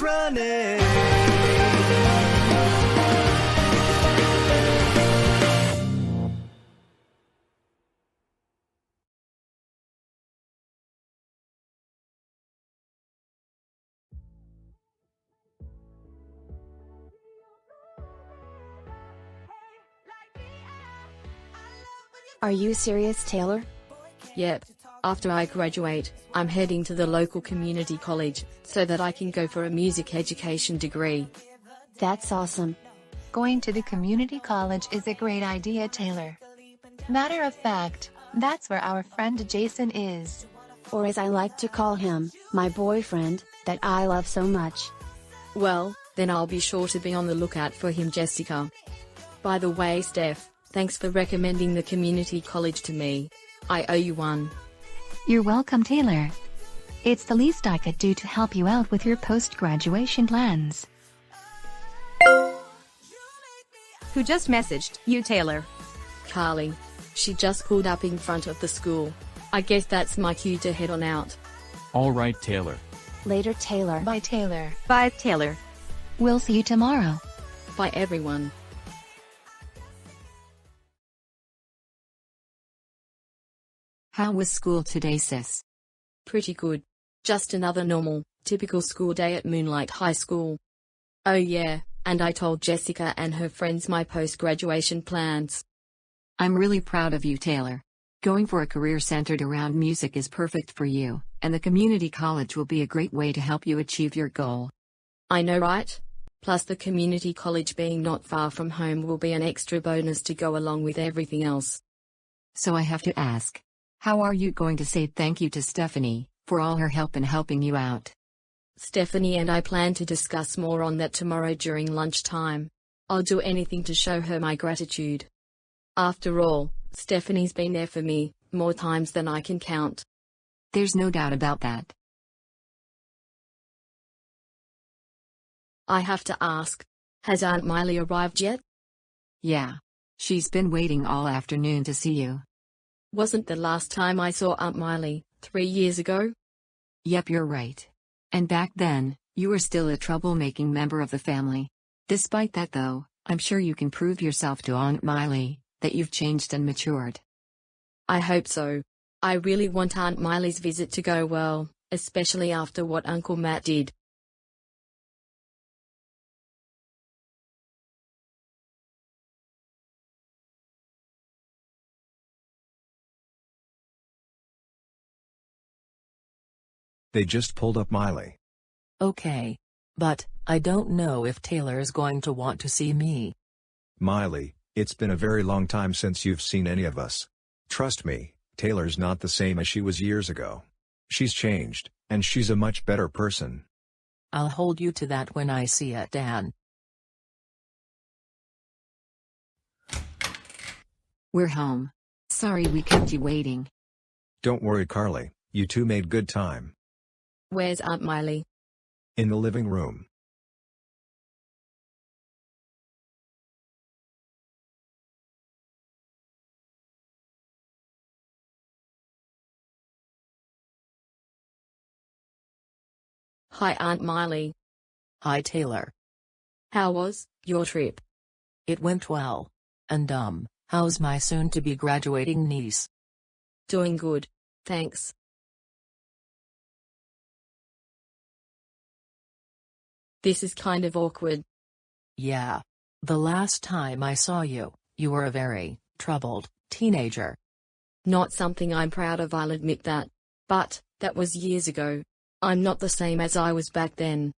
running. Are you serious, Taylor? Yep. After I graduate, I'm heading to the local community college, so that I can go for a music education degree. That's awesome. Going to the community college is a great idea, Taylor. Matter of fact, that's where our friend Jason is. Or as I like to call him, my boyfriend, that I love so much. Well, then I'll be sure to be on the lookout for him, Jessica. By the way, Steph, thanks for recommending the community college to me. I owe you one. You're welcome, Taylor. It's the least I could do to help you out with your post-graduation plans. Who just messaged you, Taylor? Carly. She just pulled up in front of the school. I guess that's my cue to head on out. Alright, Taylor. Later, Taylor. Bye, Taylor. Bye, Taylor. We'll see you tomorrow. Bye, everyone. How was school today, sis? Pretty good. Just another normal, typical school day at Moonlight High School. Oh yeah, and I told Jessica and her friends my post-graduation plans. I'm really proud of you, Taylor. Going for a career centered around music is perfect for you, and the community college will be a great way to help you achieve your goal. I know, right? Plus the community college being not far from home will be an extra bonus to go along with everything else. So I have to ask, how are you going to say thank you to Stephanie for all her help in helping you out? Stephanie and I plan to discuss more on that tomorrow during lunchtime. I'll do anything to show her my gratitude. After all, Stephanie's been there for me, more times than I can count. There's no doubt about that. I have to ask, has Aunt Miley arrived yet? Yeah. She's been waiting all afternoon to see you. Wasn't the last time I saw Aunt Miley 3 years ago? Yep, you're right. And back then, you were still a troublemaking member of the family. Despite that though, I'm sure you can prove yourself to Aunt Miley that you've changed and matured. I hope so. I really want Aunt Miley's visit to go well, especially after what Uncle Matt did. They just pulled up Miley. Okay. But, I don't know if Taylor's going to want to see me. Miley, it's been a very long time since you've seen any of us. Trust me, Taylor's not the same as she was years ago. She's changed, and she's a much better person. I'll hold you to that when I see it, Dan. We're home. Sorry we kept you waiting. Don't worry, Carly, you two made good time. Where's Aunt Miley? In the living room. Hi, Aunt Miley. Hi, Taylor. How was your trip? It went well. And how's my soon-to-be graduating niece? Doing good, thanks. This is kind of awkward. Yeah. The last time I saw you, you were a very troubled teenager. Not something I'm proud of, I'll admit that. But, that was years ago. I'm not the same as I was back then.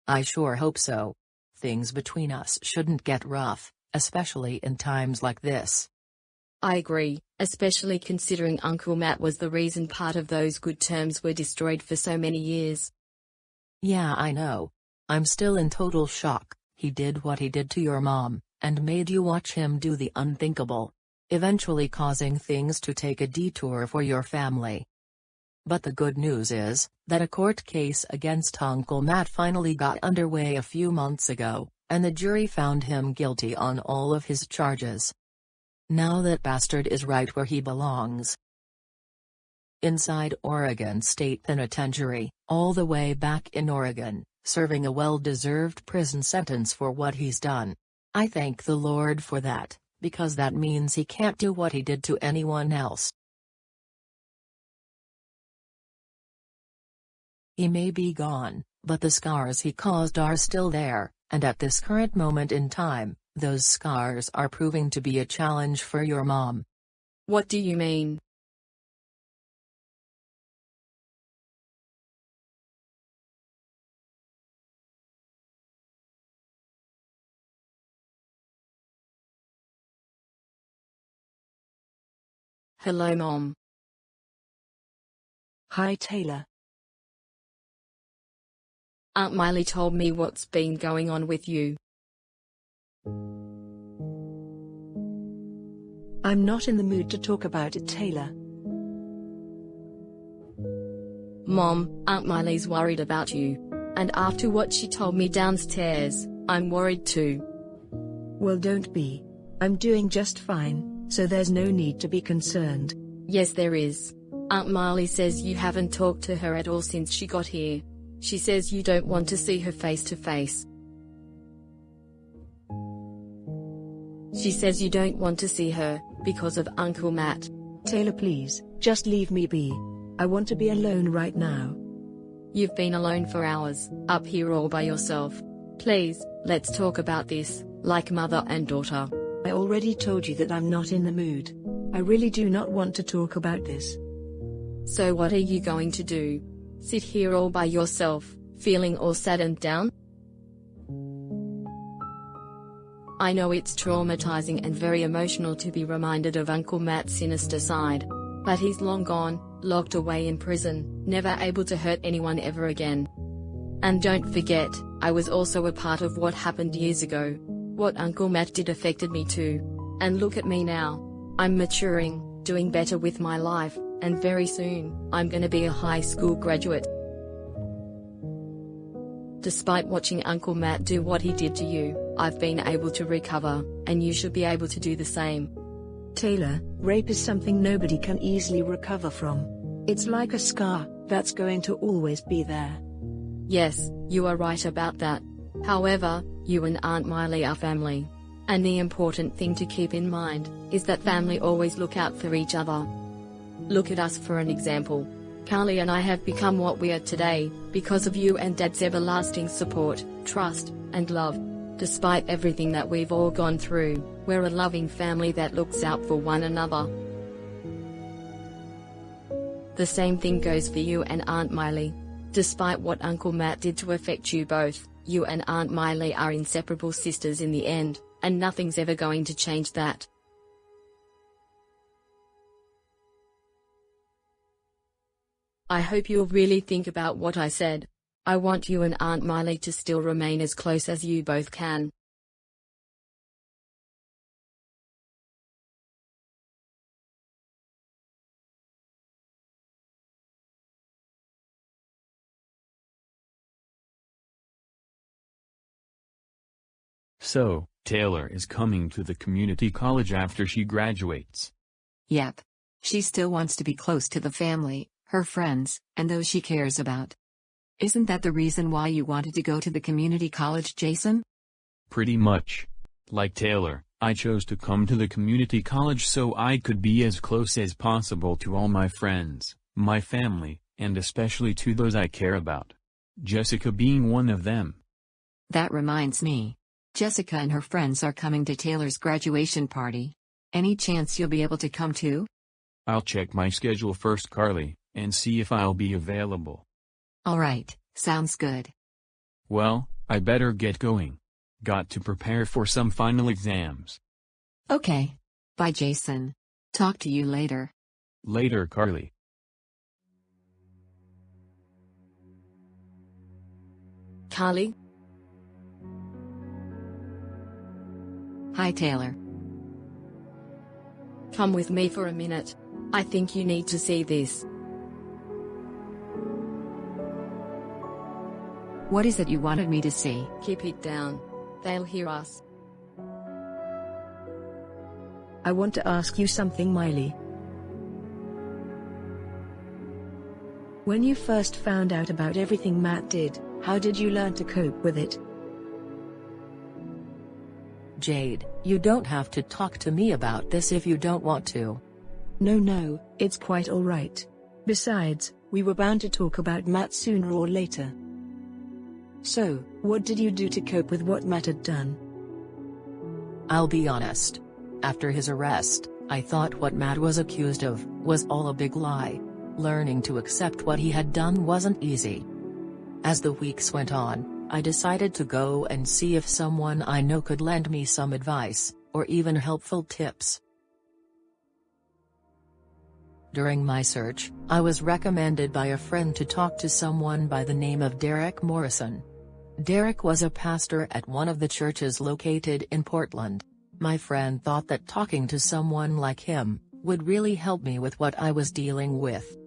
I sure hope so. Things between us shouldn't get rough, especially in times like this. I agree, especially considering Uncle Matt was the reason part of those good terms were destroyed for so many years. Yeah, I know. I'm still in total shock. He did what he did to your mom, and made you watch him do the unthinkable, eventually causing things to take a detour for your family. But the good news is, that a court case against Uncle Matt finally got underway a few months ago, and the jury found him guilty on all of his charges. Now that bastard is right where he belongs. Inside Oregon State Penitentiary, all the way back in Oregon, serving a well-deserved prison sentence for what he's done. I thank the Lord for that, because that means he can't do what he did to anyone else. He may be gone, but the scars he caused are still there, and at this current moment in time, those scars are proving to be a challenge for your mom. What do you mean? Hello, Mom. Hi, Taylor. Aunt Miley told me what's been going on with you. I'm not in the mood to talk about it, Taylor. Mom, Aunt Miley's worried about you. And after what she told me downstairs, I'm worried too. Well, don't be. I'm doing just fine, so there's no need to be concerned. Yes, there is. Aunt Miley says you haven't talked to her at all since she got here. She says you don't want to see her face to face. She says you don't want to see her, because of Uncle Matt. Taylor, please, just leave me be. I want to be alone right now. You've been alone for hours, up here all by yourself. Please, let's talk about this, like mother and daughter. I already told you that I'm not in the mood. I really do not want to talk about this. So what are you going to do? Sit here all by yourself, feeling all sad and down? I know it's traumatizing and very emotional to be reminded of Uncle Matt's sinister side. But he's long gone, locked away in prison, never able to hurt anyone ever again. And don't forget, I was also a part of what happened years ago. What Uncle Matt did affected me too. And look at me now. I'm maturing, doing better with my life, and very soon, I'm gonna be a high school graduate. Despite watching Uncle Matt do what he did to you, I've been able to recover, and you should be able to do the same. Taylor, rape is something nobody can easily recover from. It's like a scar, that's going to always be there. Yes, you are right about that. However, you and Aunt Miley are family. And the important thing to keep in mind, is that family always look out for each other. Look at us for an example. Carly and I have become what we are today, because of you and Dad's everlasting support, trust, and love. Despite everything that we've all gone through, we're a loving family that looks out for one another. The same thing goes for you and Aunt Miley. Despite what Uncle Matt did to affect you both, you and Aunt Miley are inseparable sisters in the end, and nothing's ever going to change that. I hope you'll really think about what I said. I want you and Aunt Miley to still remain as close as you both can. So, Taylor is coming to the community college after she graduates. Yep. She still wants to be close to the family, her friends, and those she cares about. Isn't that the reason why you wanted to go to the community college, Jason? Pretty much. Like Taylor, I chose to come to the community college so I could be as close as possible to all my friends, my family, and especially to those I care about. Jessica being one of them. That reminds me. Jessica and her friends are coming to Taylor's graduation party. Any chance you'll be able to come too? I'll check my schedule first, Carly, and see if I'll be available. Alright, sounds good. Well, I better get going. Got to prepare for some final exams. Okay. Bye, Jason. Talk to you later. Later, Carly. Carly? Hi, Taylor. Come with me for a minute. I think you need to see this. What is it you wanted me to see? Keep it down. They'll hear us. I want to ask you something, Miley. When you first found out about everything Matt did, How did you learn to cope with it? Jade, you don't have to talk to me about this if you don't want to. No, it's quite alright. Besides, we were bound to talk about Matt sooner or later. So, what did you do to cope with what Matt had done? I'll be honest. After his arrest, I thought what Matt was accused of was all a big lie. Learning to accept what he had done wasn't easy. As the weeks went on, I decided to go and see if someone I know could lend me some advice, or even helpful tips. During my search, I was recommended by a friend to talk to someone by the name of Derek Morrison. Derek was a pastor at one of the churches located in Portland. My friend thought that talking to someone like him would really help me with what I was dealing with.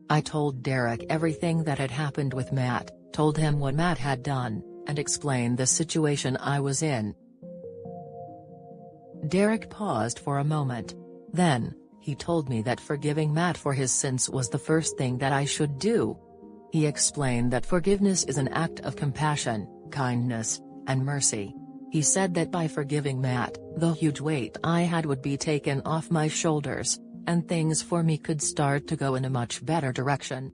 I told Derek everything that had happened with Matt, told him what Matt had done, and explained the situation I was in. Derek paused for a moment. Then, he told me that forgiving Matt for his sins was the first thing that I should do. He explained that forgiveness is an act of compassion, kindness, and mercy. He said that by forgiving Matt, the huge weight I had would be taken off my shoulders, and things for me could start to go in a much better direction.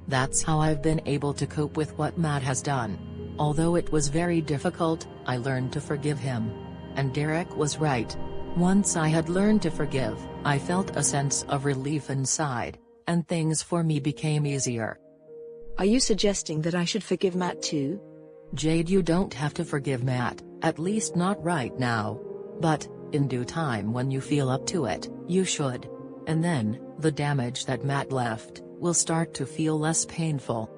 That's how I've been able to cope with what Matt has done. Although it was very difficult, I learned to forgive him. And Derek was right. Once I had learned to forgive, I felt a sense of relief inside, and things for me became easier. Are you suggesting that I should forgive Matt too? Jade, you don't have to forgive Matt, at least not right now. But, in due time when you feel up to it, you should. And then, the damage that Matt left will start to feel less painful.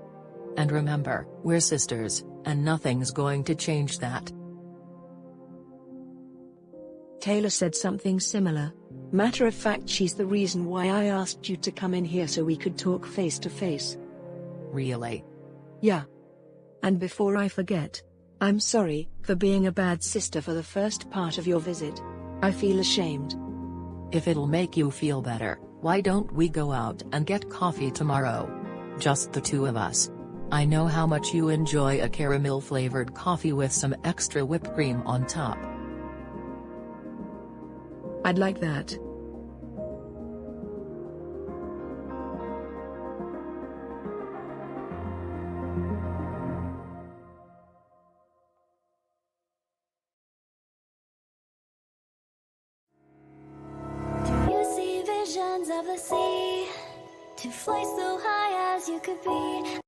And remember, we're sisters, and nothing's going to change that. Taylor said something similar. Matter of fact, she's the reason why I asked you to come in here so we could talk face to face. Really? Yeah. And before I forget, I'm sorry for being a bad sister for the first part of your visit. I feel ashamed. If it'll make you feel better, why don't we go out and get coffee tomorrow? Just the two of us. I know how much you enjoy a caramel-flavored coffee with some extra whipped cream on top. I'd like that. Do you see visions of the sea? To fly so high as you could be?